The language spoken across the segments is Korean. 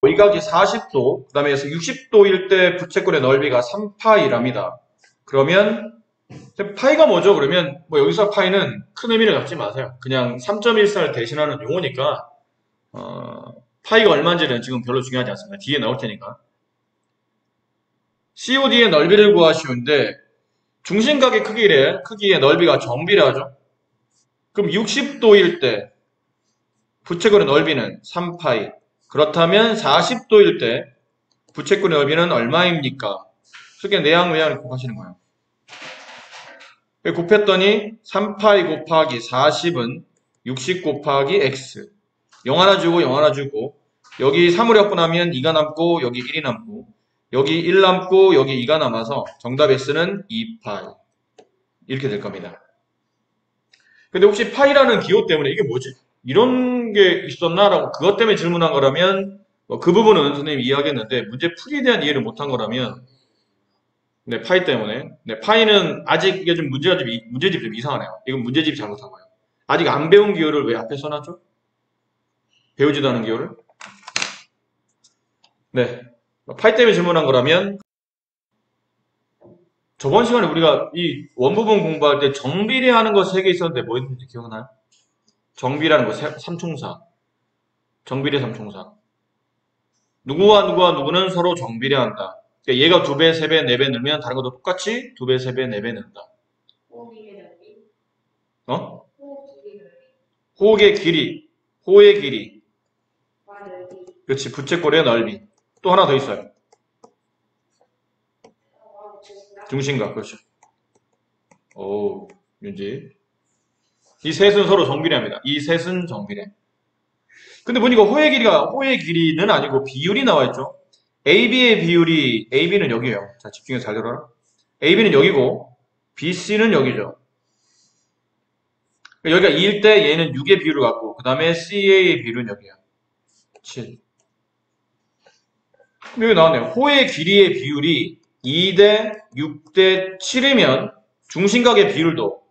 이 각이 40도, 그 다음에 60도일 때 부채꼴의 넓이가 3파이랍니다. 그러면 파이가 뭐죠? 그러면 뭐 여기서 파이는 큰 의미를 갖지 마세요. 그냥 3.14를 대신하는 용어니까 파이가 얼마인지는 지금 별로 중요하지 않습니다. 뒤에 나올 테니까. COD의 넓이를 구하시는데 중심각의 크기의 넓이가 정비례하죠. 그럼 60도일 때 부채꼴의 넓이는 3파이. 그렇다면 40도일 때 부채꼴의 넓이는 얼마입니까? 그게 내항 외항을 곱하시는 거예요. 곱했더니 3파이 곱하기 40은 60 곱하기 x. 0 하나 주고 0 하나 주고 여기 3으로 약분하면 2가 남고 여기 1이 남고 여기 1 남고 여기 2가 남아서 정답 S는 2파이. 이렇게 될 겁니다. 근데 혹시 파이라는 기호 때문에 이게 뭐지? 이런 게 있었나? 라고 그것 때문에 질문한 거라면 그 부분은 선생님이 이해하겠는데 문제 풀이에 대한 이해를 못한 거라면 네, 파이 때문에. 네, 파이는 아직 이게 좀 문제집이 좀 이상하네요. 이건 문제집이 잘못한 거예요. 아직 안 배운 기호를 왜 앞에 써놨죠? 배우지도 않은 기호를? 네. 파이 때문에 질문한 거라면 저번 시간에 우리가 이 원부분 공부할 때 정비례하는 거 3개 있었는데 뭐 있는지 기억나요? 정비라는 거 삼총사. 정비례 삼총사. 누구와 누구는 서로 정비례한다. 그러니까 얘가 2배, 3배, 4배 늘면 다른 것도 똑같이 2배, 3배, 4배 는다. 어? 호의 길이. 호의 길이. 그렇지. 부채꼴의 넓이. 또 하나 더 있어요. 중심각. 그렇죠. 오, 윤지. 이 셋은 서로 정비례합니다. 이 셋은 정비례. 근데 보니까 호의 길이는 아니고 비율이 나와 있죠. AB의 비율이, AB는 여기에요. 자, 집중해서 잘 들어라. AB는 여기고, BC는 여기죠. 여기가 2일 때 얘는 6의 비율을 갖고, 그 다음에 CA의 비율은 여기야. 7. 여기 나왔네요. 호의 길이의 비율이 2대 6대 7이면 중심각의 비율도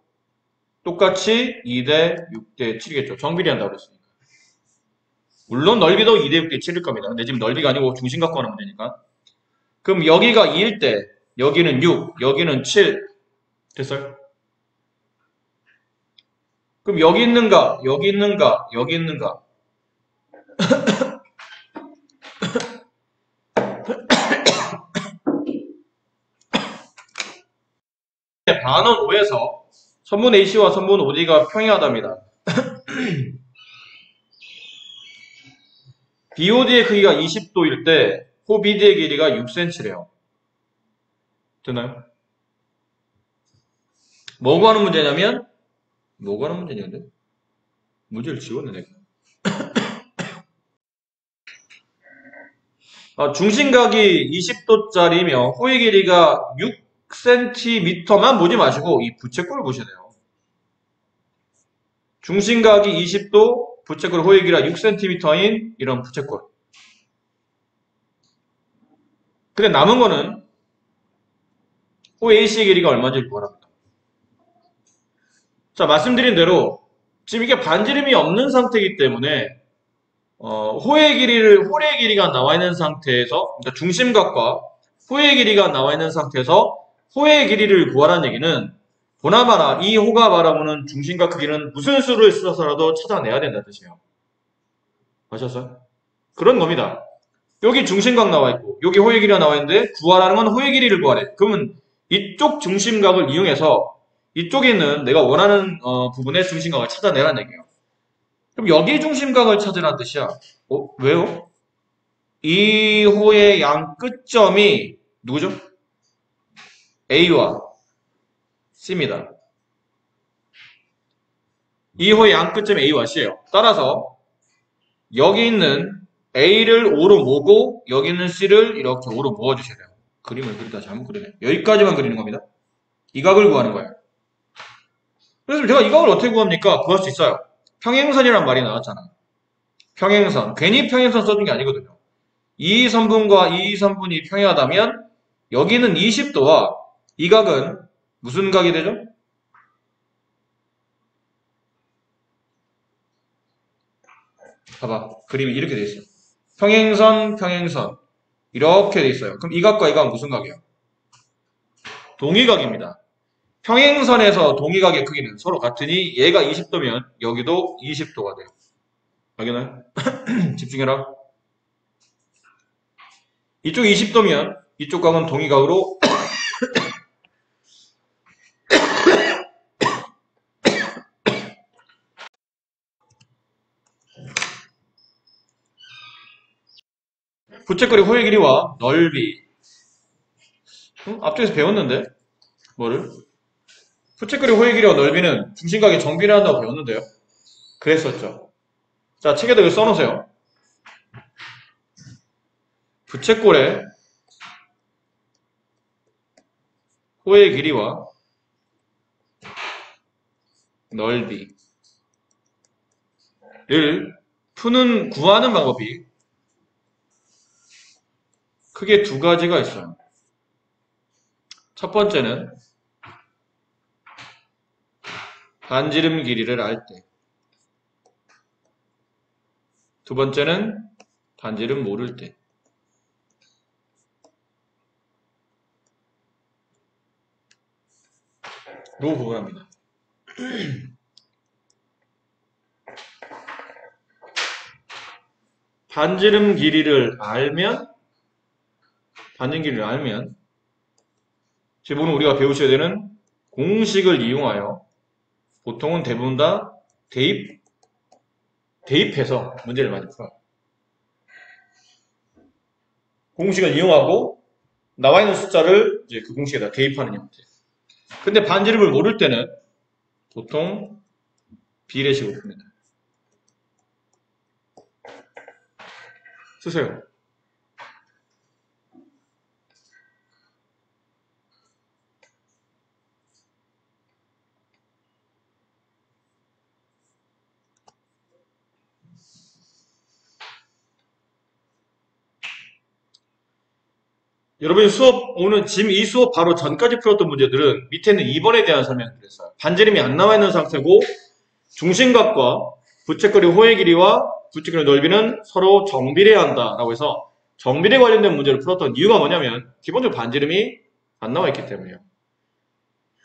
똑같이 2대 6대 7이겠죠. 정비례한다고 그랬으니까. 물론 넓이도 2대 6대 7일 겁니다. 근데 지금 넓이가 아니고 중심각 구하는 문제니까. 그럼 여기가 2일 때 여기는 6, 여기는 7 됐어요? 그럼 여기 있는가, 여기 있는가, 여기 있는가? 반원 5에서 선분 AC와 선분 OD가 평행하답니다. BOD의 크기가 20도일 때 호 BD의 길이가 6cm래요. 되나요? 뭐 구하는 문제냐면 뭐 구하는 문제냐는데? 문제를 지웠네 내가. 중심각이 20도짜리며 호의 길이가 6cm만 보지 마시고 이 부채꼴을 보셔야 돼요. 중심각이 20도, 부채꼴 호의 길이가 6cm인 이런 부채꼴. 근데 남은 거는 호 AC의 길이가 얼마인지 구하랍니다. 자, 말씀드린 대로 지금 이게 반지름이 없는 상태이기 때문에 호의 길이가 나와 있는 상태에서, 그러니까 중심각과 호의 길이가 나와 있는 상태에서 호의 길이를 구하라는 얘기는 보나마나 이 호가 바라보는 중심각 크기는 무슨 수를 써서라도 찾아내야 된다는 뜻이에요. 아셨어요? 그런 겁니다. 여기 중심각 나와 있고 여기 호의 길이가 나와 있는데 구하라는 건 호의 길이를 구하래. 그러면 이쪽 중심각을 이용해서 이쪽에 있는 내가 원하는 부분의 중심각을 찾아내라는 얘기예요. 그럼 여기 중심각을 찾으라는 뜻이야. 왜요? 이 호의 양 끝점이 누구죠? A와 C입니다. 이 호의 양 끝점이 A와 C예요. 따라서 여기 있는 A를 O로 모으고 여기 있는 C를 이렇게 O로 모아주셔야 돼요. 그림을 그리다 잘못 그리네. 여기까지만 그리는 겁니다. 이 각을 구하는 거예요. 그래서 제가 이 각을 어떻게 구합니까? 구할 수 있어요. 평행선이란 말이 나왔잖아요. 평행선. 괜히 평행선 써준 게 아니거든요. 이 선분과 이 선분이 평행하다면 여기는 20도와 이 각은 무슨 각이 되죠? 봐봐. 그림이 이렇게 돼 있어요. 평행선, 평행선. 이렇게 돼 있어요. 그럼 이 각과 이 각은 무슨 각이에요? 동의각입니다. 평행선에서 동의각의 크기는 서로 같으니 얘가 20도면 여기도 20도가 돼요. 알겠나요? 집중해라. 이쪽 20도면 이쪽 각은 동의각으로 부채거리 호의 길이와 넓이. 앞쪽에서 배웠는데 뭐를? 부채거리 호의 길이와 넓이는 중심각의 정비를 한다고 배웠는데요. 그랬었죠. 자, 책에다 이거 써놓으세요. 부채꼴의 호의 길이와 넓이를 구하는 방법이 크게 두 가지가 있어요. 첫 번째는 반지름 길이를 알 때. 두 번째는 반지름 모를 때. 로 구분합니다. 반지름 길이를 알면 지금 오늘 우리가 배우셔야 되는 공식을 이용하여 보통은 대부분 다 대입해서 문제를 많이 풀어요. 공식을 이용하고 나와 있는 숫자를 이제 그 공식에다 대입하는 형태. 근데 반지름을 모를 때는 보통 비례식으로 풉니다. 쓰세요. 여러분이 오늘 지금 이 수업 바로 전까지 풀었던 문제들은 밑에는 2번에 대한 설명을 드렸어요. 반지름이 안 나와 있는 상태고 중심각과 부채거리 호의 길이와 부채거리 넓이는 서로 정비례한다 라고 해서 정비례 관련된 문제를 풀었던 이유가 뭐냐면 기본적으로 반지름이 안 나와 있기 때문이에요.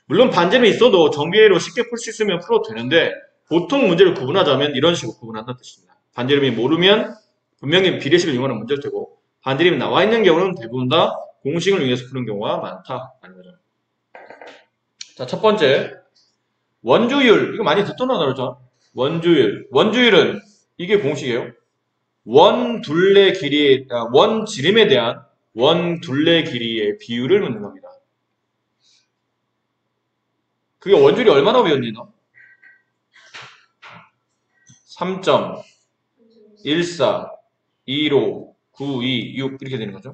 물론 반지름이 있어도 정비례로 쉽게 풀 수 있으면 풀어도 되는데 보통 문제를 구분하자면 이런 식으로 구분한다는 뜻입니다. 반지름이 모르면 분명히 비례식을 이용하는 문제일 테고 반지름이 나와 있는 경우는 대부분 다 공식을 이용해서 푸는 경우가 많다라는 거죠. 자, 첫 번째 원주율. 이거 많이 듣던 단어죠. 원주율은 이게 공식이에요. 원 지름에 대한 원 둘레 길이의 비율을 묻는 겁니다. 그게 원주율이 얼마나 배웠니 너? 3.14, 2로 9, 2, 6 이렇게 되는 거죠.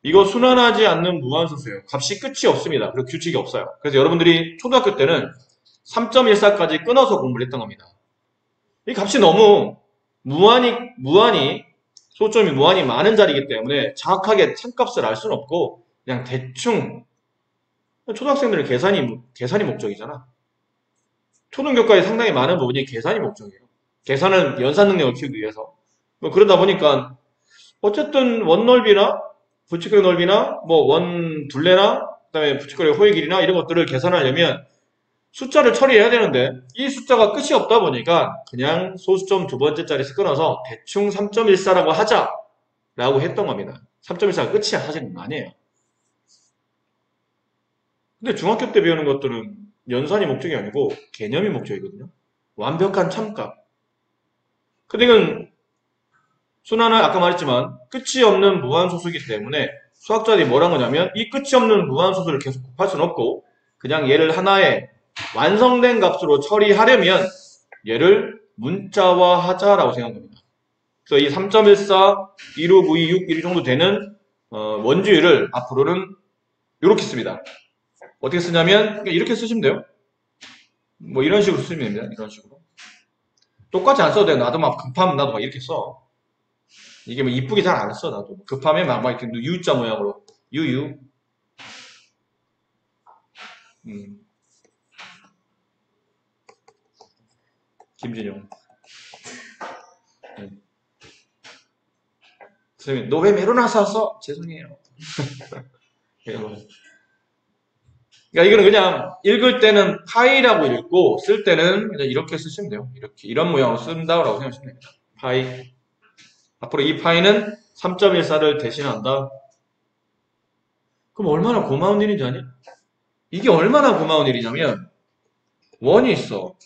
이거 순환하지 않는 무한소수예요. 값이 끝이 없습니다. 그리고 규칙이 없어요. 그래서 여러분들이 초등학교 때는 3.14까지 끊어서 공부를 했던 겁니다. 이 값이 너무 소점이 무한히 많은 자리이기 때문에 정확하게 참값을 알 수는 없고 그냥 대충 초등학생들은 계산이 목적이잖아. 초등교과에 상당히 많은 부분이 계산이 목적이에요. 계산은 연산 능력을 키우기 위해서. 뭐 그러다 보니까 어쨌든 원넓이나 부채거리 넓이나 뭐 원 둘레나 그다음에 부채거리 호의 길이나 이런 것들을 계산하려면 숫자를 처리해야 되는데 이 숫자가 끝이 없다 보니까 그냥 소수점 두 번째 자리에서 끊어서 대충 3.14라고 하자라고 했던 겁니다. 3.14가 끝이야 사실은 아니에요. 근데 중학교 때 배우는 것들은 연산이 목적이 아니고 개념이 목적이거든요. 완벽한 참값. 근데 이건 순환은 아까 말했지만 끝이 없는 무한소수이기 때문에 수학자들이 뭐란 거냐면 이 끝이 없는 무한소수를 계속 곱할 수는 없고 그냥 얘를 하나의 완성된 값으로 처리하려면 얘를 문자화하자라고 생각합니다. 그래서 이 3.14, 15926, 1 정도 되는 원주율을 앞으로는 이렇게 씁니다. 어떻게 쓰냐면 이렇게 쓰시면 돼요. 뭐 이런 식으로 쓰면 됩니다. 이런 식으로. 똑같이 안 써도 돼요. 나도 막 급하면 나도 막 이렇게 써. 이게 뭐 이쁘게 잘 안 써. 나도 급하면 막 이렇게 U자 모양으로 유유. 김진용. 선생님, 너 왜 메로나 샀어? 죄송해요. 그러니까 이거는 그냥 읽을 때는 파이라고 읽고 쓸 때는 그냥 이렇게 쓰시면 돼요. 이렇게 이런 모양으로 쓴다고 생각하시면 됩니다. 파이. 앞으로 이 파이는 3.14를 대신한다. 그럼 얼마나 고마운 일인지 아니? 이게 얼마나 고마운 일이냐면 원이 있어.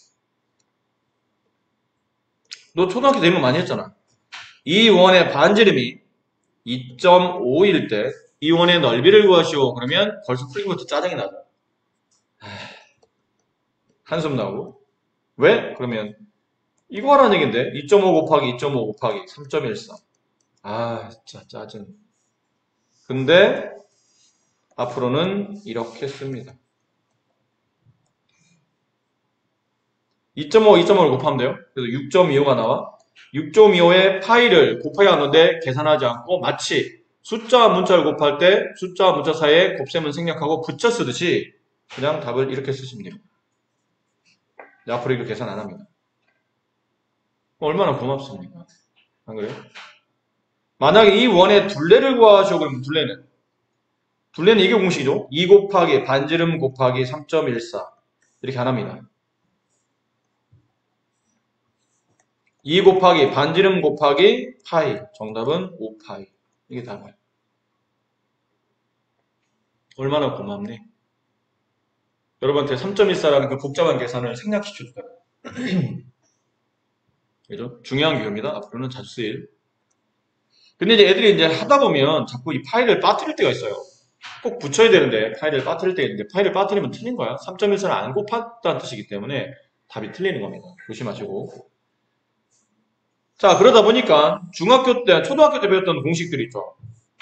너 초등학교 때 이런 거 많이 했잖아. 이 원의 반지름이 2.5일 때 이 원의 넓이를 구하시오. 그러면 벌써 풀린 것도 짜증이 나죠. 한숨 나고. 왜? 그러면 이거 하라는 얘기인데 2.5 곱하기 2.5 곱하기 3.14. 아 진짜 짜증. 근데 앞으로는 이렇게 씁니다. 2.5, 2.5를 곱하면 돼요. 그래서 6.25가 나와. 6.25에 파이를 곱하여 하는데 계산하지 않고 마치 숫자와 문자를 곱할 때 숫자와 문자 사이에 곱셈은 생략하고 붙여 쓰듯이 그냥 답을 이렇게 쓰시면 돼요. 앞으로 이거 계산 안 합니다. 얼마나 고맙습니까? 안 그래요? 만약에 이 원의 둘레를 구하시오 그러면 둘레는 이게 공식이죠. 2 곱하기 반지름 곱하기 3.14 이렇게 안 합니다. 2 곱하기 반지름 곱하기 파이. 정답은 5파이. 이게 답이에요. 얼마나 고맙니? 여러분한테 3.14라는 그 복잡한 계산을 생략시켜줄까요? 그죠? 중요한 기호입니다. 앞으로는 자주 쓰일. 근데 이제 애들이 이제 하다 보면 자꾸 이 파이를 빠뜨릴 때가 있어요. 꼭 붙여야 되는데 파이를 빠뜨릴 때가 있는데 파이를 빠뜨리면 틀린 거야. 3.14를 안 곱했다는 뜻이기 때문에 답이 틀리는 겁니다. 조심하시고. 자, 그러다 보니까 초등학교 때 배웠던 공식들이 있죠.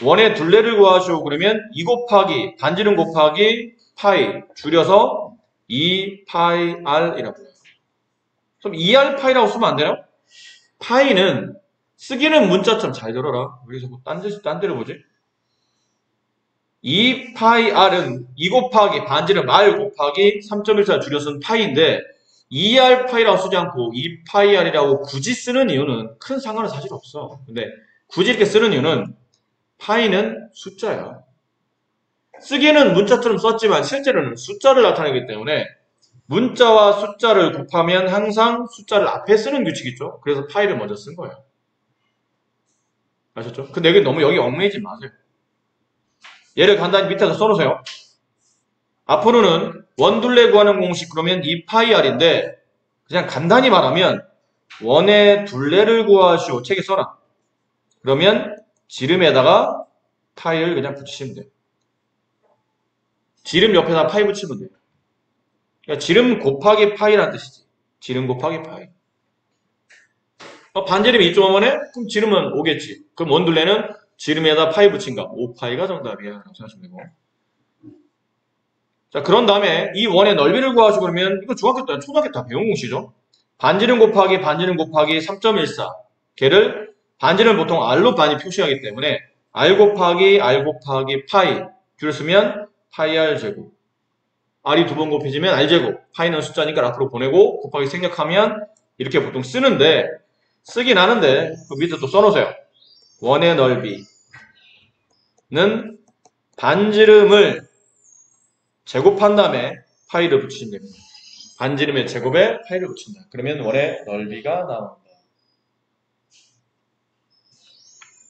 원의 둘레를 구하시오 그러면 2 곱하기 반지름 곱하기 파이 줄여서 2파이r이라고 해요. 그럼 2r 파이라고 쓰면 안 되나? 파이는 쓰기는 문자처럼 잘 들어라. 왜 자꾸 딴 데를 보지? 2파이r은 2 곱하기 반지름 r 곱하기 3.14 줄여서 파이인데 2r 파이라고 쓰지 않고 2파이r이라고 굳이 쓰는 이유는 큰 상관은 사실 없어. 근데 굳이 이렇게 쓰는 이유는 파이는 숫자야. 쓰기는 문자처럼 썼지만 실제로는 숫자를 나타내기 때문에 문자와 숫자를 곱하면 항상 숫자를 앞에 쓰는 규칙이 있죠. 그래서 파이를 먼저 쓴 거예요. 아셨죠? 근데 여기 너무 여기 얽매이지 마세요. 얘를 간단히 밑에서 써놓으세요. 앞으로는 원둘레 구하는 공식 그러면 2파이r인데 그냥 간단히 말하면 원의 둘레를 구하시오. 책에 써라. 그러면 지름에다가 파이를 그냥 붙이시면 돼요. 지름 옆에다 파이 붙이면 돼요. 그러니까 지름 곱하기 파이라는 뜻이지. 지름 곱하기 파이. 반지름이 2.5네? 그럼 지름은 5겠지. 그럼 원둘레는 지름에다 파이 붙인 값 5파이가 정답이야. 라고 생각하시면 되고. 자, 그런 다음에 이 원의 넓이를 구하시고 그러면 이거 초등학교 때 다 배운 공식이죠. 반지름 곱하기 반지름 곱하기 3.14. 걔를 반지름 보통 r로 많이 표시하기 때문에 r 곱하기 파이 줄여 쓰면 파이 r 제곱. r이 두 번 곱해지면 r 제곱. 파이는 숫자니까 앞으로 보내고 곱하기 생략하면 이렇게 보통 쓰는데 쓰긴 하는데 그 밑에 또 써놓으세요. 원의 넓이는 반지름을 제곱한 다음에 파이를 붙이시면 됩니다. 반지름의 제곱에 파이를 붙인다. 그러면 원의 넓이가 나온다.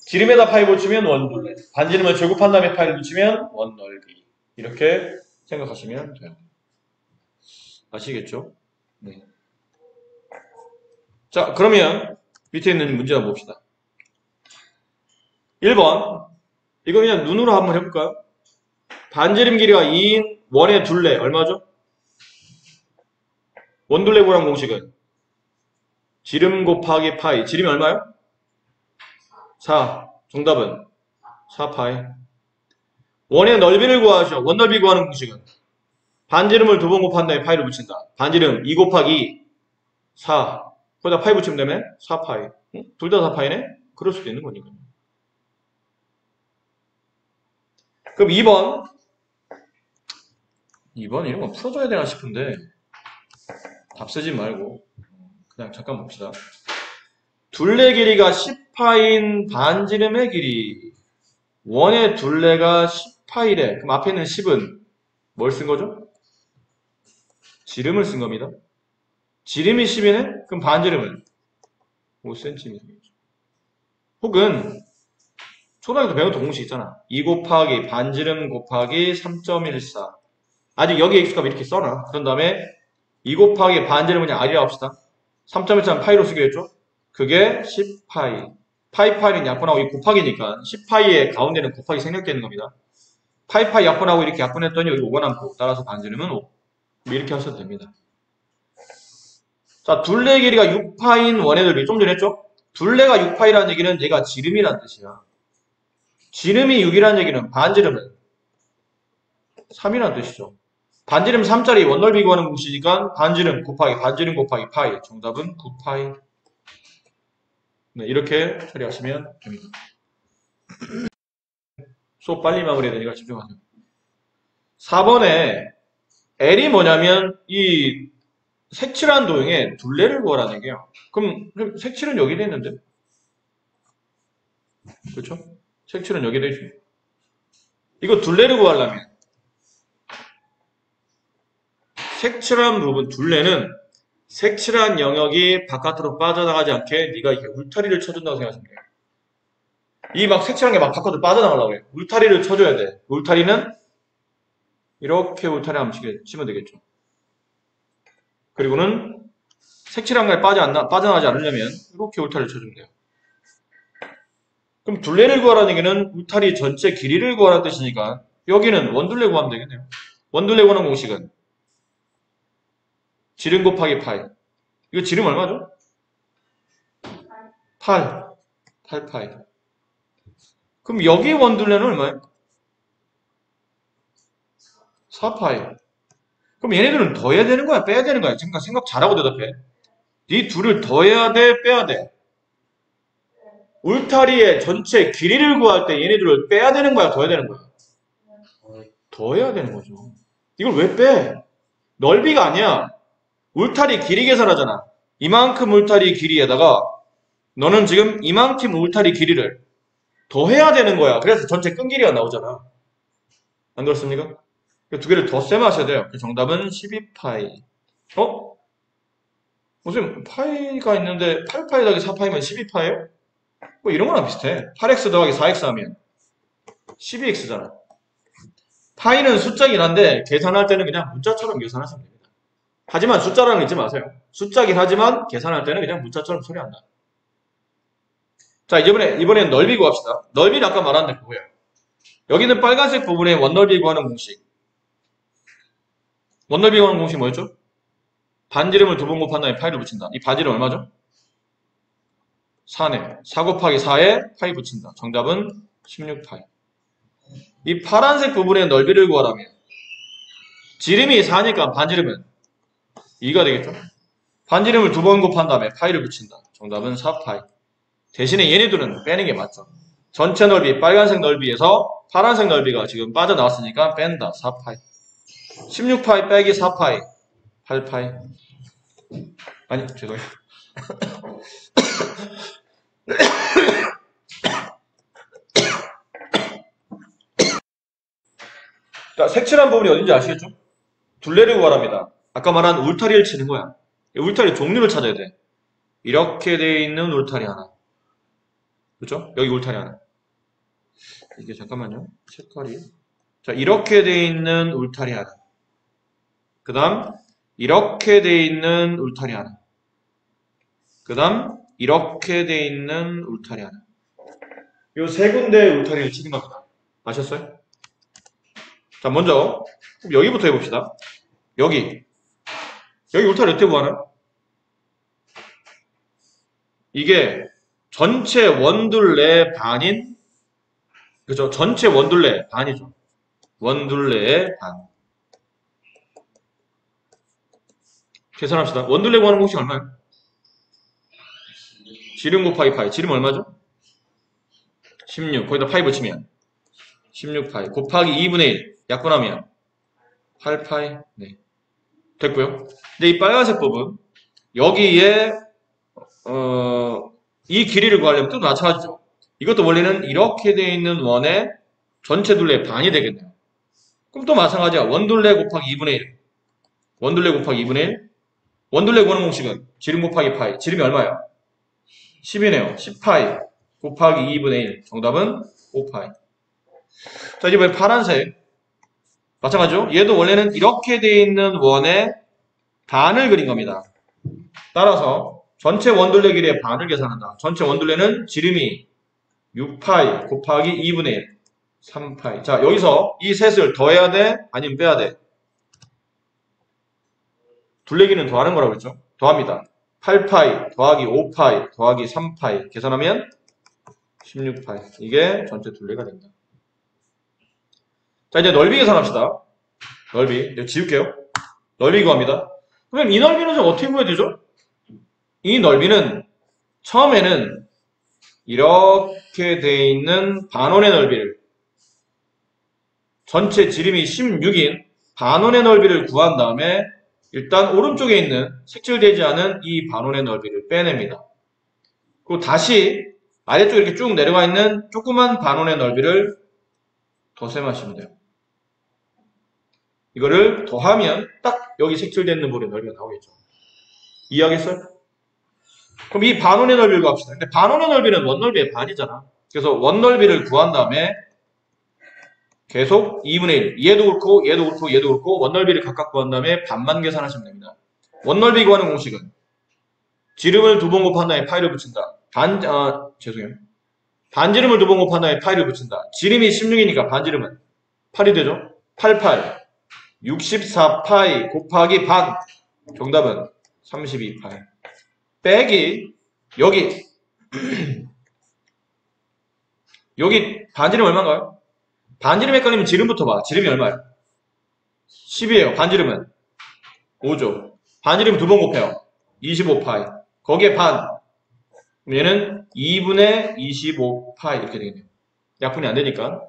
지름에다 파이 붙이면 원둘레. 반지름을 제곱한 다음에 파이를 붙이면 원넓이. 이렇게 생각하시면 돼요. 아시겠죠? 네. 자, 그러면 밑에 있는 문제 한번 봅시다. 1번. 이거 그냥 눈으로 한번 해볼까요? 반지름 길이가 2인 원의 둘레. 얼마죠? 원둘레 구하는 공식은 지름 곱하기 파이. 지름이 얼마요? 4. 정답은 4파이. 원의 넓이를 구하시오. 원넓이 구하는 공식은 반지름을 두 번 곱한 다음에 파이를 붙인다. 반지름 2 곱하기 4. 거기다 파이 붙이면 되면 4파이. 둘 다 4파이네? 그럴 수도 있는 거니까. 그럼 2번. 2번 이런 거 풀어줘야 되나 싶은데 답 쓰지 말고 그냥 잠깐 봅시다. 둘레 길이가 10파인 반지름의 길이. 원의 둘레가 10파이래. 그럼 앞에 있는 10은 뭘 쓴 거죠? 지름을 쓴 겁니다. 지름이 10이네? 그럼 반지름은 5cm. 혹은 초등학교 배웠던 공식 있잖아. 2 곱하기 반지름 곱하기 3.14. 아직 여기 x값 이렇게 써놔. 그런 다음에 2 곱하기 반지름 그냥 r이라고 합시다. 3.14는 파이로 쓰기로 했죠? 그게 10파이. 파이는 약분하고 이 곱하기니까 10파이의 가운데는 곱하기 생략되는 겁니다. 파이 약분하고 이렇게 약분했더니 여기 5가 남고 따라서 반지름은 5. 이렇게 하셔도 됩니다. 자, 둘레 길이가 6파인 원의 넓이 좀 전에 했죠? 둘레가 6파이라는 얘기는 얘가 지름이라는 뜻이야. 지름이 6이라는 얘기는 반지름은 3이라는 뜻이죠. 반지름 3짜리 원넓이 구하는 공식이니까 반지름 곱하기 반지름 곱하기 파이. 정답은 9파이. 네, 이렇게 처리하시면 됩니다. 수업 빨리 마무리해야 되니까 집중하세요. 4번에 L이 뭐냐면 이 색칠한 도형에 둘레를 구하라는 얘기예요. 그럼 색칠은 여기 돼 있는데, 그렇죠? 색칠은 여기 돼 있죠. 이거 둘레를 구하려면 색칠한 부분 둘레는 색칠한 영역이 바깥으로 빠져나가지 않게 네가 이렇게 울타리를 쳐준다고 생각하시면 돼요. 이 막 색칠한 게 막 바깥으로 빠져나가려고 해요. 울타리를 쳐줘야 돼. 울타리는 이렇게 울타리 한번 치면 되겠죠. 그리고는 색칠한 게 빠져나가지 않으려면 이렇게 울타리를 쳐주면 돼요. 그럼 둘레를 구하라는 얘기는 울타리 전체 길이를 구하라는 뜻이니까 여기는 원둘레 구하면 되겠네요. 원둘레 구하는 공식은 지름 곱하기 파이. 이거 지름 얼마죠? 8파이. 그럼 여기 원둘레는 얼마예요? 4파이. 그럼 얘네들은 더해야 되는 거야? 빼야 되는 거야? 잠깐 생각 잘하고 대답해. 이 둘을 더해야 돼? 빼야 돼? 울타리의 전체 길이를 구할 때 얘네들을 빼야 되는 거야? 더해야 되는 거야? 더해야 되는 거죠. 이걸 왜 빼? 넓이가 아니야. 울타리 길이 계산하잖아. 이만큼 울타리 길이에다가 너는 지금 이만큼 울타리 길이를 더해야 되는 거야. 그래서 전체 끈 길이가 나오잖아. 안 그렇습니까? 두 개를 더 셈하셔야 돼요. 정답은 12파이. 무슨 파이가 있는데 8파이 더하기 4파이면 12파예요? 뭐 이런 거랑 비슷해. 8x 더하기 4x 하면 12x잖아. 파이는 숫자긴 한데 계산할 때는 그냥 문자처럼 계산하시면 됩니다. 하지만 숫자라는 거 잊지 마세요. 숫자긴 하지만 계산할 때는 그냥 문자처럼 처리한다. 자, 이번엔 넓이 구합시다. 넓이는 아까 말한 그거예요. 여기는 빨간색 부분에 원넓이 구하는 공식. 원넓이 구하는 공식 뭐였죠? 반지름을 두 번 곱한 다음에 파이를 붙인다. 이 반지름 얼마죠? 4네. 4 곱하기 4에 파이 붙인다. 정답은 16파이. 이 파란색 부분의 넓이를 구하라면 지름이 4니까 반지름은 2가 되겠죠? 반지름을 두 번 곱한 다음에 파이를 붙인다. 정답은 4파이. 대신에 얘네들은 빼는 게 맞죠. 전체 넓이, 빨간색 넓이에서 파란색 넓이가 지금 빠져나왔으니까 뺀다. 4파이. 16파이 빼기 4파이. 8파이. 아니, 죄송해요. 자, 색칠한 부분이 어딘지 아시겠죠? 둘레를 구하랍니다. 아까 말한 울타리를 치는 거야. 울타리 종류를 찾아야 돼. 이렇게 돼 있는 울타리 하나. 그렇죠? 여기 울타리 하나. 이게 잠깐만요. 색깔이. 자, 이렇게 돼 있는 울타리 하나. 그 다음 이렇게 돼 있는 울타리 하나. 그 다음 이렇게 돼 있는 울타리 하나. 요 세 군데의 울타리를 치는 겁니다. 아셨어요? 자, 먼저 여기부터 해봅시다. 여기 울타리 어떻게 구하나? 이게 전체 원둘레의 반인, 그죠? 전체 원둘레의 반이죠. 원둘레의 반. 계산합시다. 원둘레 구하는 공식 얼마예요? 지름 곱하기 파이. 지름 얼마죠? 16. 거기다 파이 붙이면 16파이. 곱하기 2분의 1. 약분하면 8파이. 네. 됐고요. 근데 이 빨간색 부분 여기에 이 길이를 구하려면 또 마찬가지죠. 이것도 원래는 이렇게 되어 있는 원의 전체 둘레의 반이 되겠네요. 그럼 또 마찬가지야. 원둘레 곱하기 2분의 1. 원둘레 곱하기 2분의 1. 원둘레 구하는 공식은 지름 곱하기 파이. 지름이 얼마예요? 10이네요. 10파이 곱하기 2분의 1. 정답은 5파이. 자, 이제 파란색. 마찬가지죠. 얘도 원래는 이렇게 되어 있는 원의 반을 그린 겁니다. 따라서 전체 원둘레 길이의 반을 계산한다. 전체 원둘레는 지름이 6파이 곱하기 2분의 1. 3파이. 자, 여기서 이 셋을 더해야 돼? 아니면 빼야 돼? 둘레기는 더하는 거라고 그랬죠? 더합니다. 8파이 더하기 5파이 더하기 3파이 계산하면 16파이. 이게 전체 둘레가 됩니다. 자, 이제 넓이 계산합시다. 넓이. 이제 지울게요. 넓이 구합니다. 그럼 이 넓이는 좀 어떻게 구해야 되죠? 이 넓이는 처음에는 이렇게 돼 있는 반원의 넓이를 전체 지름이 16인 반원의 넓이를 구한 다음에 일단 오른쪽에 있는 색칠되지 않은 이 반원의 넓이를 빼냅니다. 그리고 다시 아래쪽 이렇게 쭉 내려가 있는 조그만 반원의 넓이를 더셈하시면 돼요. 이거를 더하면 딱 여기 색칠되어 있는 부분의 넓이가 나오겠죠. 이해하겠어요? 그럼 이 반원의 넓이를 구합시다. 근데 반원의 넓이는 원넓이의 반이잖아. 그래서 원넓이를 구한 다음에 계속 2분의 1. 얘도 그렇고 얘도 그렇고 얘도 그렇고 원넓이를 각각 구한 다음에 반만 계산하시면 됩니다. 원넓이 구하는 공식은 지름을 두 번 곱한 다음에 파이를 붙인다. 죄송해요. 반지름을 두 번 곱한 다음에 파이를 붙인다. 지름이 16이니까 반지름은 8이 되죠? 88. 64파이 곱하기 반. 정답은 32파이. 빼기 여기 여기 반지름 얼마인가요? 반지름 헷갈리면 지름부터 봐. 지름이 얼마예요? 10이에요. 반지름은 5죠. 반지름 두 번 곱해요. 25파이. 거기에 반. 얘는 2분의 25파이 이렇게 되겠네요. 약분이 안 되니까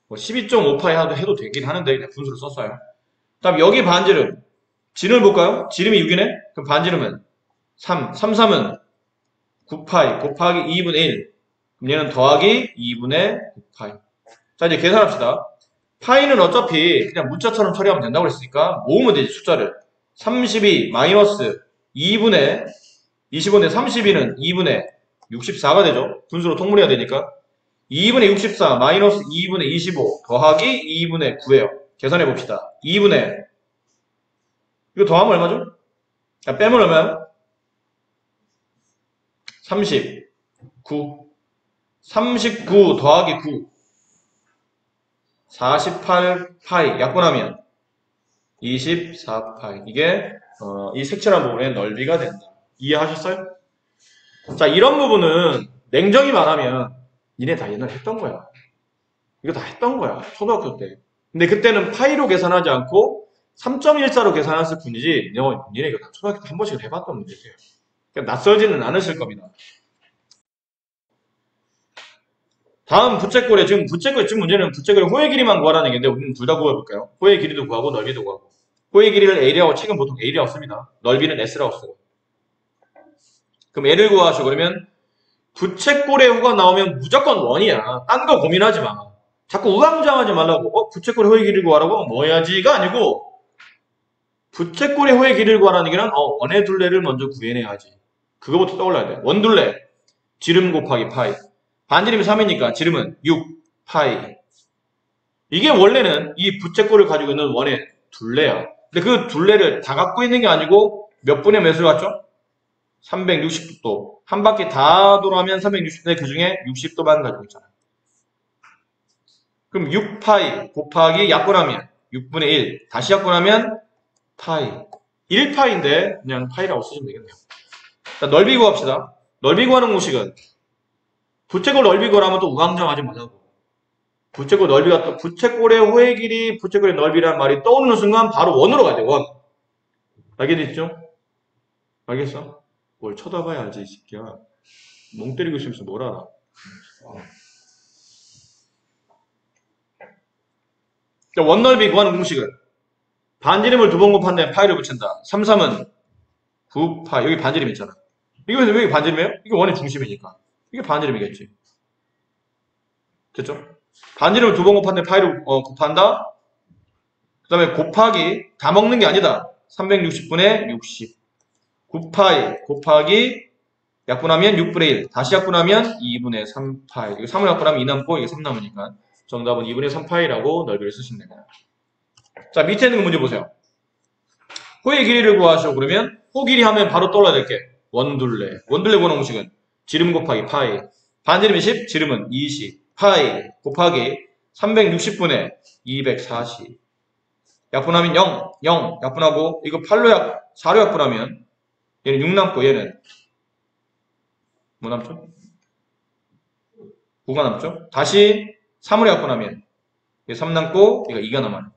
뭐 12.5파이 해도 되긴 하는데 그냥 분수를 썼어요. 다음 여기 반지름. 지름을 볼까요? 지름이 6이네? 그럼 반지름은 3. 3은 9파이 곱하기 2분의 1. 그럼 얘는 더하기 2분의 9파이. 자, 이제 계산합시다. 파이는 어차피 그냥 문자처럼 처리하면 된다고 그랬으니까 모으면 되지, 숫자를. 32 마이너스 2분의 25인데 32는 2분의 64가 되죠. 분수로 통분해야 되니까. 2분의 64 마이너스 2분의 25 더하기 2분의 9예요. 계산해 봅시다. 2분의 이거 더하면 얼마죠? 빼면 얼마야? 39 39 더하기 9 48파이 약분하면 24파이. 이게 이 색칠한 부분의 넓이가 된다. 이해하셨어요? 자, 이런 부분은 냉정히 말하면 니네 다 옛날에 했던 거야. 이거 다 했던 거야. 초등학교 때. 근데 그때는 파이로 계산하지 않고 3.14로 계산했을 뿐이지 니네 이거 다 초등학교 때 한 번씩 해봤던 문제세요. 그러니까 낯설지는 않으실 겁니다. 다음 부채꼴에 지금 문제는 부채꼴의 호의 길이만 구하라는 얘기인데 우리는 둘 다 구해볼까요? 호의 길이도 구하고 넓이도 구하고. 호의 길이를 A라고 책은 보통 A라고 씁니다. 넓이는 S라고 쓰고. 그럼 L을 구하시고 그러면 부채꼴의 호가 나오면 무조건 원이야. 딴 거 고민하지 마. 자꾸 우왕좌왕하지 말라고. 부채꼴의 호의 길이를 구하라고? 뭐 해야지가 아니고 부채꼴의 호의 길이를 구하라는 얘기는 원의 둘레를 먼저 구해내야지. 그거부터 떠올라야 돼. 원둘레 지름 곱하기 파이. 반지름이 3이니까 지름은 6파이. 이게 원래는 이 부채꼴을 가지고 있는 원의 둘레야. 근데 그 둘레를 다 갖고 있는 게 아니고 몇 분의 몇을 갖죠? 360도. 한 바퀴 다 돌아오면 360도인데 그 중에 60도만 가지고 있잖아. 그럼 6파이 곱하기 약분하면 6분의 1. 다시 약분하면 파이. 1파이인데 그냥 파이라고 쓰시면 되겠네요. 자, 넓이 구합시다. 넓이 구하는 공식은 부채꼴 넓이 구하면 또 우왕좌왕하지 말라고. 부채꼴 넓이가 또 부채꼴의 호의 길이, 부채꼴의 넓이라는 말이 떠오르는 순간 바로 원으로 가야 돼. 원. 알겠죠? 알겠어? 뭘 쳐다봐야 알지 이 새끼야. 멍 때리고 있으면서 뭘 알아. 자, 원넓이 구하는 공식은 반지름을 두 번 곱한 다음에 파이를 붙인다. 3, 3은 9파. 여기 반지름 있잖아. 이게 왜 반지름이에요? 이게 원의 중심이니까. 이게 반지름이겠지. 됐죠? 반지름을 두 번 곱하는데 파이를 곱한다. 그 다음에 곱하기 다 먹는 게 아니다. 360분의 60 9파이 곱하기 약분하면 6분의 1 다시 약분하면 2분의 3파이 이거 3을 약분하면 2 남고 이게 3 남으니까 정답은 2분의 3파이라고 넓이를 쓰시면 됩니다. 자 밑에 있는 거 문제 보세요. 호의 길이를 구하시오. 그러면 호 길이 하면 바로 떠올라야 될 게 원둘레 구하는 공식은 지름 곱하기 파이 반지름이 10 지름은 20 파이 곱하기 360분의 240 약분하면 0 약분하고 이거 4로 약분하면 얘는 6 남고 얘는 뭐 남죠? 9가 남죠? 다시 3으로 약분하면 이게 3 남고 이거 2가 남아요.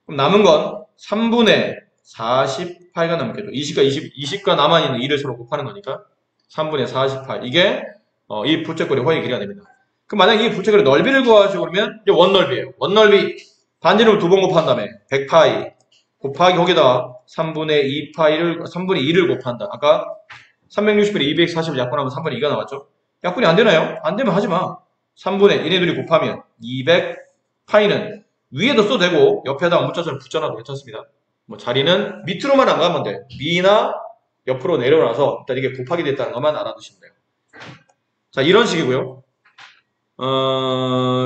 그럼 남은 건 3분의 48가 남겠죠. 20과 남아있는 2를 서로 곱하는 거니까 3분의 48 이게 이 부채꼴의 호의 길이가 됩니다. 그럼 만약에 이 부채꼴의 넓이를 구하시고 그러면 이제 원넓이에요. 원넓이 반지름을 두 번 곱한 다음에 100파이 곱하기 거기다 3분의 2를 곱한다. 아까 360분의 240을 약분하면 3분의 2가 나왔죠? 약분이 안 되나요? 안 되면 하지 마. 3분의 얘네들이 곱하면 200파이는 위에도 써도 되고 옆에다가 문자처럼 붙여놔도 괜찮습니다. 뭐 자리는 밑으로만 안 가면 돼. 위나 옆으로 내려놔서 일단 이게 곱하기 됐다는 것만 알아두시면 돼요. 자 이런 식이고요.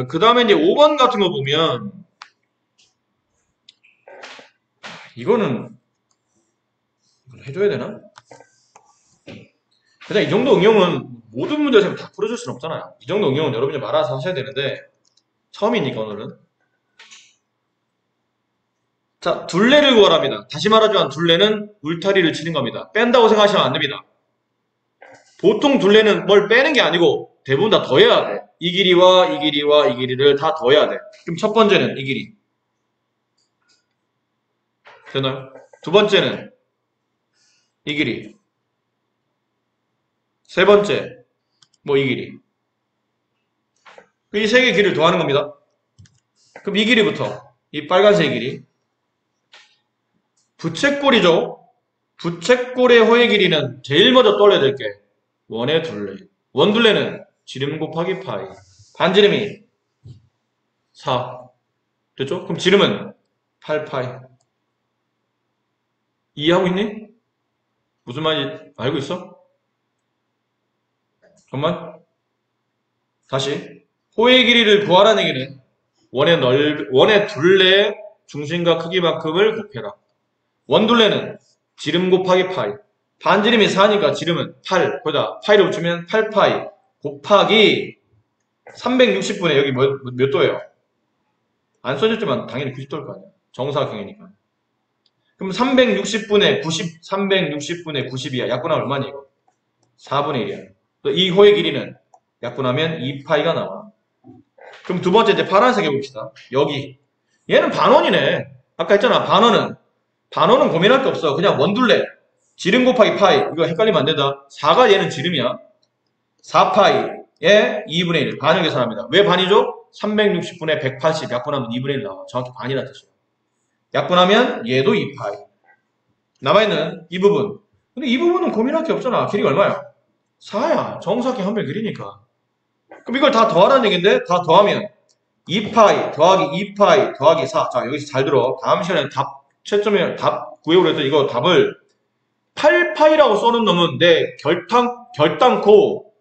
그 다음에 이제 5번 같은 거 보면 이거는 해줘야 되나? 그냥 이 정도 응용은 모든 문제에서 다 풀어줄 수는 없잖아요. 이 정도 응용은 여러분이 알아서 하셔야 되는데 처음이니까 오늘은 자 둘레를 구하랍니다. 다시 말하자면 둘레는 울타리를 치는 겁니다. 뺀다고 생각하시면 안 됩니다. 보통 둘레는 뭘 빼는 게 아니고 대부분 다 더해야 돼. 이 길이와 이 길이와 이 길이를 다 더해야 돼. 그럼 첫 번째는 이 길이 되나요? 두 번째는 이 길이 세 번째 뭐 이 길이 이 세 개의 길이를 더하는 겁니다. 그럼 이 길이부터 이 빨간색 길이 부채꼴이죠. 부채꼴의 호의 길이는 제일 먼저 떠올려야 될 게 원의 둘레. 원둘레는 지름 곱하기 파이. 반지름이 4. 됐죠? 그럼 지름은 8파이. 이해하고 있니? 무슨 말인지 알고 있어? 잠깐만. 다시. 호의 길이를 구하라는 얘기는 원의 둘레의 중심과 크기만큼을 곱해라. 원둘레는 지름 곱하기 파이. 반지름이 4니까 지름은 8. 거기다 파이를 붙이면 8파이 곱하기 360분의 여기 몇 도예요? 안 써졌지만 당연히 90도일 거 아니야. 정사각형이니까. 그럼 360분의 90이야. 약분하면 얼마니 이거? 4분의 1이야. 이 호의 길이는 약분하면 2파이가 나와. 그럼 두 번째 이제 파란색 해봅시다. 여기. 얘는 반원이네. 아까 했잖아. 반원은 고민할 게 없어. 그냥 원둘레. 지름 곱하기 파이. 이거 헷갈리면 안 된다. 4가 얘는 지름이야. 4파이에 2분의 1. 반을 계산합니다. 왜 반이죠? 360분의 180. 약분하면 2분의 1 나와. 정확히 반이라는 뜻이에요. 약분하면 얘도 2파이. 남아있는 이 부분. 근데 이 부분은 고민할 게 없잖아. 길이가 얼마야? 4야. 정사각형 한별 길이니까. 그럼 이걸 다 더하라는 얘기인데 다 더하면 2파이 더하기 2파이 더하기 4. 자 여기서 잘 들어. 다음 시간에 답 구해오려 해서 이거 답을 8파이라고 써는 놈은 내 결단코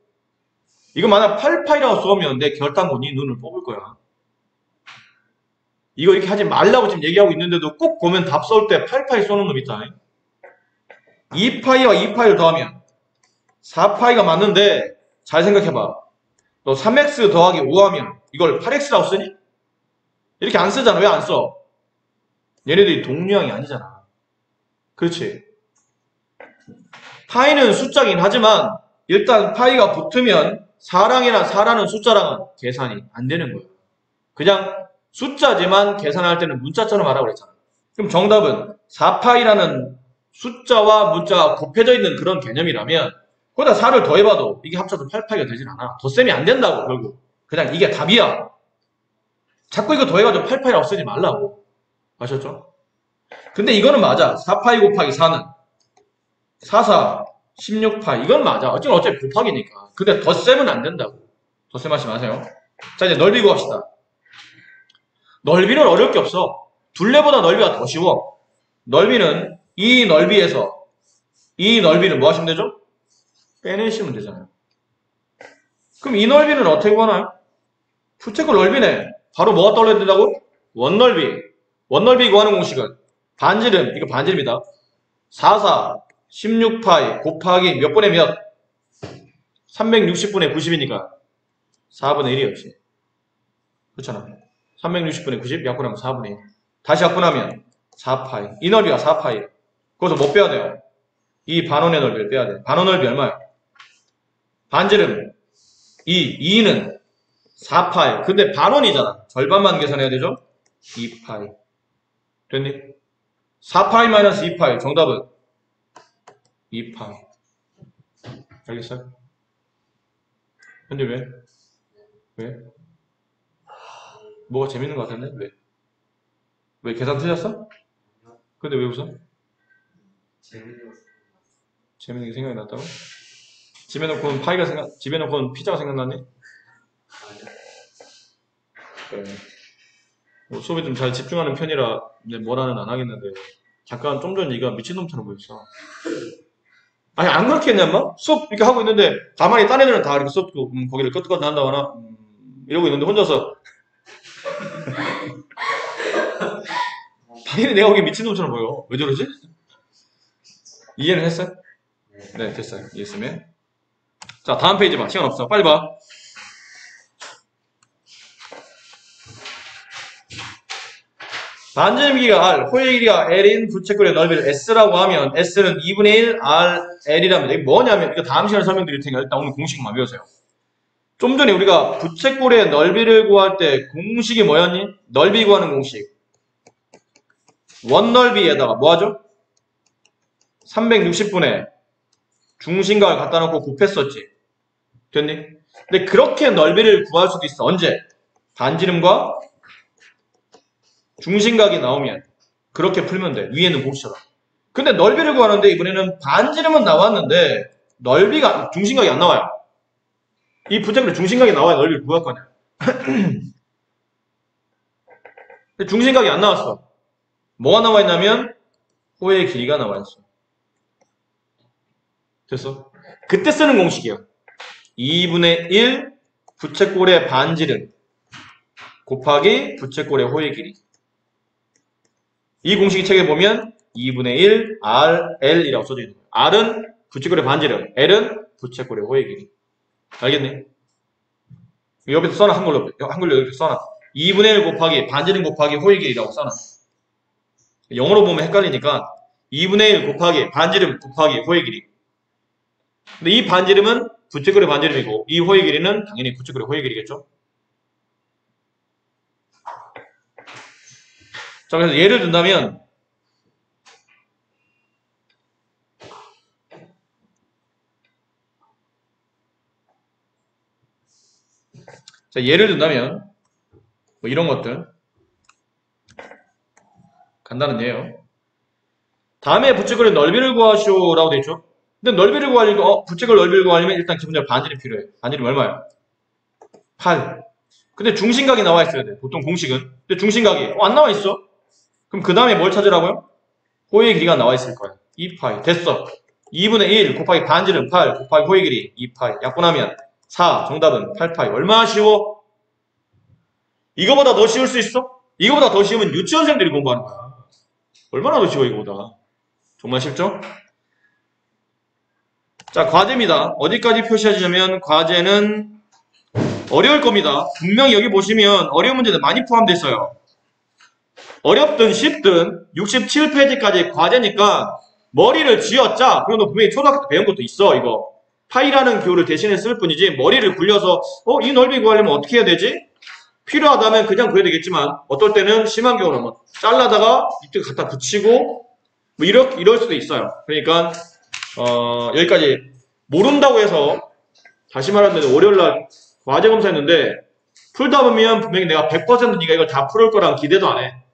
이거 만약 8파이라고 써면 내 결단코 네 눈을 뽑을 거야. 이거 이렇게 하지 말라고 지금 얘기하고 있는데도 꼭 보면 답 쏠 때 8파이 쏘는 놈 있다. 2파이와 2파이를 더하면 4파이가 맞는데 잘 생각해봐. 너 3x 더하기 5하면 이걸 8x라고 쓰니? 이렇게 안 쓰잖아. 왜 안 써? 얘네들이 동류형이 아니잖아. 그렇지? 파이는 숫자긴 하지만 일단 파이가 붙으면 4라는 숫자랑은 계산이 안 되는 거예요. 그냥 숫자지만 계산할 때는 문자처럼 하라고 그랬잖아. 그럼 정답은 4파이라는 숫자와 문자가 곱해져 있는 그런 개념이라면 거기다 4를 더해봐도 이게 합쳐서 8파이가 되진 않아. 덧셈이 안 된다고 결국. 그냥 이게 답이야. 자꾸 이거 더해가지고 8파이라고 쓰지 말라고. 아셨죠? 근데 이거는 맞아. 4파이 곱하기 4는 4, 16파이. 이건 맞아. 어차피 곱하기니까. 근데 덧셈은 안 된다고. 덧셈 하지 마세요. 자, 이제 넓이 구합시다. 넓이는 어려울 게 없어. 둘레보다 넓이가 더 쉬워. 넓이는 이 넓이에서 이 넓이를 뭐 하시면 되죠? 빼내시면 되잖아요. 그럼 이 넓이는 어떻게 구하나요? 부채꼴 넓이네. 바로 뭐가 떠올려야 된다고? 원넓이. 원넓이 구하는 공식은 반지름, 이거 반지름이다. 44, 16파이 곱하기 몇 분의 몇? 360분의 90이니까 4분의 1이었지. 그렇잖아. 360분의 90 약분하면 4분의 1. 다시 약분하면 4파이. 이 넓이가 4파이. 거기서 뭐 빼야 돼요? 이 반원의 넓이를 빼야 돼. 반원 넓이 얼마야? 반지름 2는 4파이. 근데 반원이잖아. 절반만 계산해야 되죠? 2파이. 됐니? 4파이 마이너스 2파이. 정답은 2파이. 알겠어요? 근데 왜? 왜? 뭐가 재밌는 것 같은데? 왜? 왜 계산 틀렸어? 근데 왜 웃어? 재밌는 게 생각이 났다고? 집에 놓고는 피자가 생각나니? 그래. 뭐 수업에 좀 잘 집중하는 편이라 이제 뭐라는 안 하겠는데 잠깐 좀 전 네가 미친놈처럼 보였어. 아니 안 그렇게 했냐 뭐? 수업 이렇게 하고 있는데 가만히 딴 애들은 다 이렇게 수업 듣고 거기를 끄떡끄떡 한다거나 이러고 있는데 혼자서 당연히 내가 보기엔 미친놈처럼 보여. 왜 저러지? 이해는 했어요? 네 됐어요. 이해했으면 자 다음 페이지 봐. 시간 없어. 빨리 봐. 반지름 길이가 R, 호의 길이가 L인 부채꼴의 넓이를 S라고 하면 S는 2분의 1 RL이라면 이게 뭐냐면 이거 다음 시간에 설명드릴 테니까 일단 오늘 공식만 외우세요. 좀 전에 우리가 부채꼴의 넓이를 구할 때 공식이 뭐였니? 넓이 구하는 공식. 원넓이에다가 뭐하죠? 360분의 중심각을 갖다 놓고 곱했었지. 됐니? 근데 그렇게 넓이를 구할 수도 있어. 언제? 반지름과 중심각이 나오면 그렇게 풀면 돼. 위에는 공식처럼. 근데 넓이를 구하는데 이번에는 반지름은 나왔는데 넓이가 중심각이 안 나와요. 이 부채꼴에 중심각이 나와야 넓이를 구할 거냐. 근데 중심각이 안 나왔어. 뭐가 나와 있냐면 호의 길이가 나와 있어. 됐어? 그때 쓰는 공식이에요. 2분의 1 부채꼴의 반지름 곱하기 부채꼴의 호의 길이. 이 공식 책에 보면 2분의 1 RL이라고 써져 있는 거예요. R은 부채꼴의 반지름, L은 부채꼴의 호의 길이. 알겠니? 여기서 써놔. 한글로 이렇게 써놔. 2분의 1 곱하기 반지름 곱하기 호의 길이라고 써놔. 영어로 보면 헷갈리니까 2분의 1 곱하기 반지름 곱하기 호의 길이. 근데 이 반지름은 부채꼴의 반지름이고 이 호의 길이는 당연히 부채꼴의 호의 길이겠죠. 자, 그래서 예를 든다면 뭐 이런 것들 간단한 예요. 다음에 부채꼴의 넓이를 구하시오라고 되어 있죠. 근데 넓이를 구하려면 부채꼴 넓이를 구하려면 일단 기본적으로 반지름 필요해. 반지름 얼마야? 8. 근데 중심각이 나와 있어야 돼. 보통 공식은. 근데 중심각이 안 나와 있어. 그럼 그 다음에 뭘 찾으라고요? 호의 길이가 나와 있을 거야. 2파이. 됐어. 2분의 1 곱하기 반지름 8 곱하기 호의 길이 2파이. 약분하면 4. 정답은 8파이. 얼마나 쉬워? 이거보다 더 쉬울 수 있어? 이거보다 더 쉬우면 유치원생들이 공부하는 거야. 얼마나 더 쉬워 이거보다. 정말 쉽죠? 자, 과제입니다. 어디까지 표시하시냐면 과제는 어려울 겁니다. 분명히 여기 보시면 어려운 문제들 많이 포함되어 있어요. 어렵든 쉽든 67페이지까지 과제니까 머리를 쥐어짜. 그럼 너 분명히 초등학교 때 배운 것도 있어. 이거 파이라는 기호를 대신에 쓸 뿐이지 머리를 굴려서 이 넓이 구하려면 어떻게 해야 되지? 필요하다면 그냥 구해야 되겠지만 어떨 때는 심한 경우는 뭐 잘라다가 이쪽 갖다 붙이고 뭐 이럴 수도 있어요. 그러니까 여기까지 모른다고 해서 다시 말하면 월요일날 과제 검사했는데 풀다 보면 분명히 내가 100% 네가 이걸 다 풀을 거랑 기대도 안 해.